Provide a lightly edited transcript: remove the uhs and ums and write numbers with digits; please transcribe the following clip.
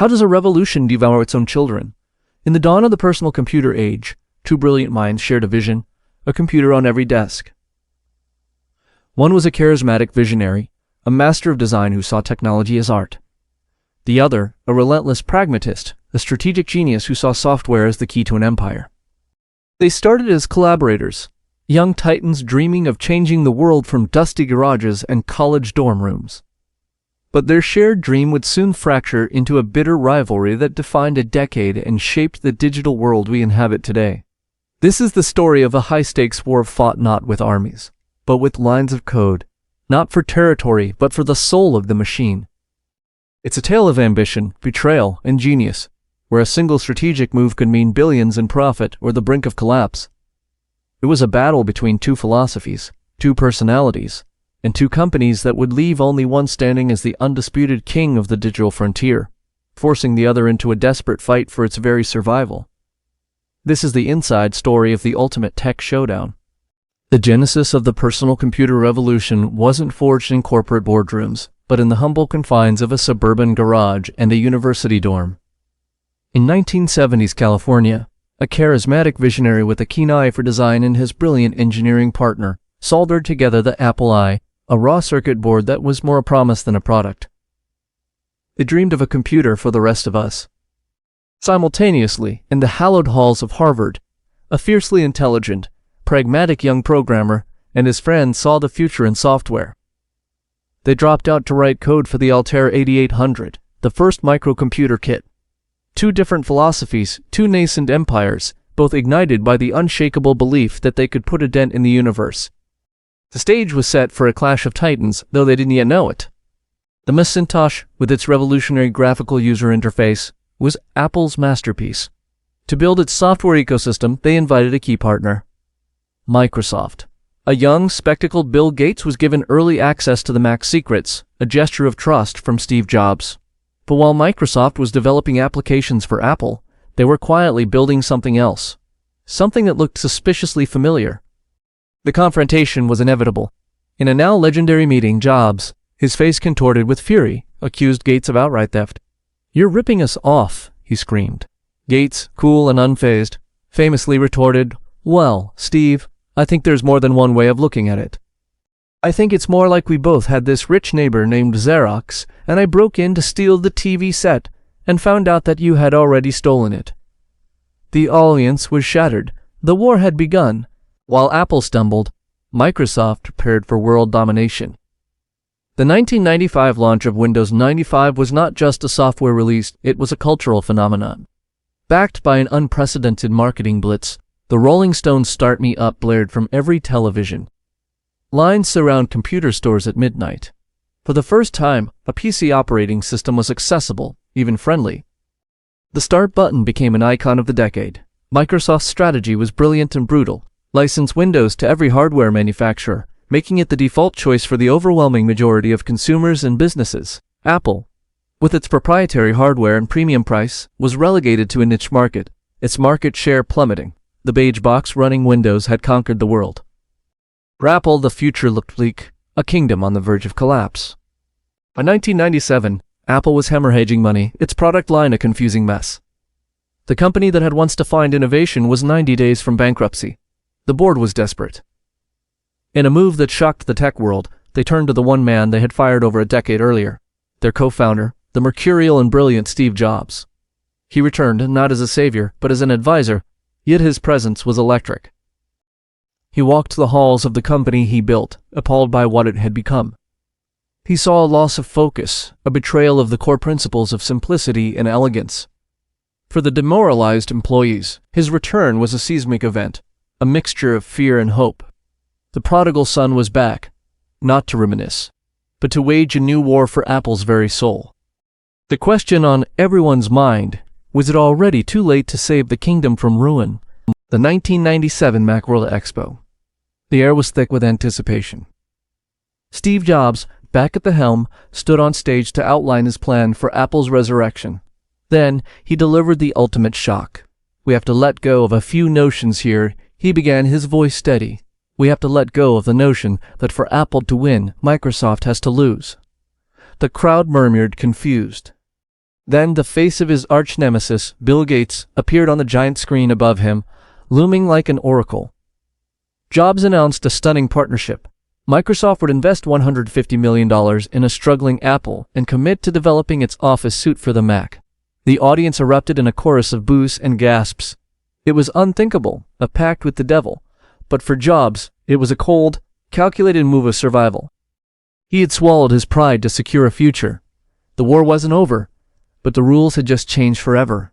How does a revolution devour its own children? In the dawn of the personal computer age, two brilliant minds shared a vision, a computer on every desk. One was a charismatic visionary, a master of design who saw technology as art. The other, a relentless pragmatist, a strategic genius who saw software as the key to an empire. They started as collaborators, young titans dreaming of changing the world from dusty garages and college dorm rooms. But their shared dream would soon fracture into a bitter rivalry that defined a decade and shaped the digital world we inhabit today. This is the story of a high-stakes war fought not with armies, but with lines of code, not for territory, but for the soul of the machine. It's a tale of ambition, betrayal, and genius, where a single strategic move could mean billions in profit or the brink of collapse. It was a battle between two philosophies, two personalities, and two companies that would leave only one standing as the undisputed king of the digital frontier, forcing the other into a desperate fight for its very survival. This is the inside story of the ultimate tech showdown. The genesis of the personal computer revolution wasn't forged in corporate boardrooms, but in the humble confines of a suburban garage and a university dorm. In 1970s California, a charismatic visionary with a keen eye for design and his brilliant engineering partner soldered together the Apple I, a raw circuit board that was more a promise than a product. They dreamed of a computer for the rest of us. Simultaneously, in the hallowed halls of Harvard, a fiercely intelligent, pragmatic young programmer and his friends saw the future in software. They dropped out to write code for the Altair 8800, the first microcomputer kit. Two different philosophies, two nascent empires, both ignited by the unshakable belief that they could put a dent in the universe. The stage was set for a clash of titans, though they didn't yet know it. The Macintosh, with its revolutionary graphical user interface, was Apple's masterpiece. To build its software ecosystem, they invited a key partner, Microsoft. A young, spectacled Bill Gates was given early access to the Mac's secrets, a gesture of trust from Steve Jobs. But while Microsoft was developing applications for Apple, they were quietly building something else, something that looked suspiciously familiar. The confrontation was inevitable. In a now legendary meeting, Jobs, his face contorted with fury, accused Gates of outright theft. "You're ripping us off," he screamed. Gates, cool and unfazed, famously retorted, "Well, Steve, I think there's more than one way of looking at it. I think it's more like we both had this rich neighbor named Xerox, and I broke in to steal the TV set and found out that you had already stolen it." The alliance was shattered. The war had begun. While Apple stumbled, Microsoft prepared for world domination. The 1995 launch of Windows 95 was not just a software release, it was a cultural phenomenon. Backed by an unprecedented marketing blitz, the Rolling Stones' "Start Me Up" blared from every television. Lines surround computer stores at midnight. For the first time, a PC operating system was accessible, even friendly. The Start button became an icon of the decade. Microsoft's strategy was brilliant and brutal. License Windows to every hardware manufacturer, making it the default choice for the overwhelming majority of consumers and businesses. Apple, with its proprietary hardware and premium price, was relegated to a niche market, its market share plummeting. The beige box running Windows had conquered the world. For Apple, the future looked bleak, a kingdom on the verge of collapse. By 1997, Apple was hemorrhaging money, its product line a confusing mess. The company that had once defined innovation was 90 days from bankruptcy. The board was desperate. In a move that shocked the tech world, they turned to the one man they had fired over a decade earlier, their co-founder, the mercurial and brilliant Steve Jobs. He returned, not as a savior, but as an advisor, yet his presence was electric. He walked the halls of the company he built, appalled by what it had become. He saw a loss of focus, a betrayal of the core principles of simplicity and elegance. For the demoralized employees, his return was a seismic event, a mixture of fear and hope. The prodigal son was back, not to reminisce, but to wage a new war for Apple's very soul. The question on everyone's mind: was it already too late to save the kingdom from ruin? The 1997 Macworld Expo. The air was thick with anticipation. Steve Jobs, back at the helm, stood on stage to outline his plan for Apple's resurrection. Then, he delivered the ultimate shock. "We have to let go of a few notions here," he began, his voice steady. "We have to let go of the notion that for Apple to win, Microsoft has to lose." The crowd murmured, confused. Then the face of his arch-nemesis, Bill Gates, appeared on the giant screen above him, looming like an oracle. Jobs announced a stunning partnership. Microsoft would invest $150 million in a struggling Apple and commit to developing its Office suite for the Mac. The audience erupted in a chorus of boos and gasps. It was unthinkable, a pact with the devil. But for Jobs, it was a cold, calculated move of survival. He had swallowed his pride to secure a future. The war wasn't over, but the rules had just changed forever.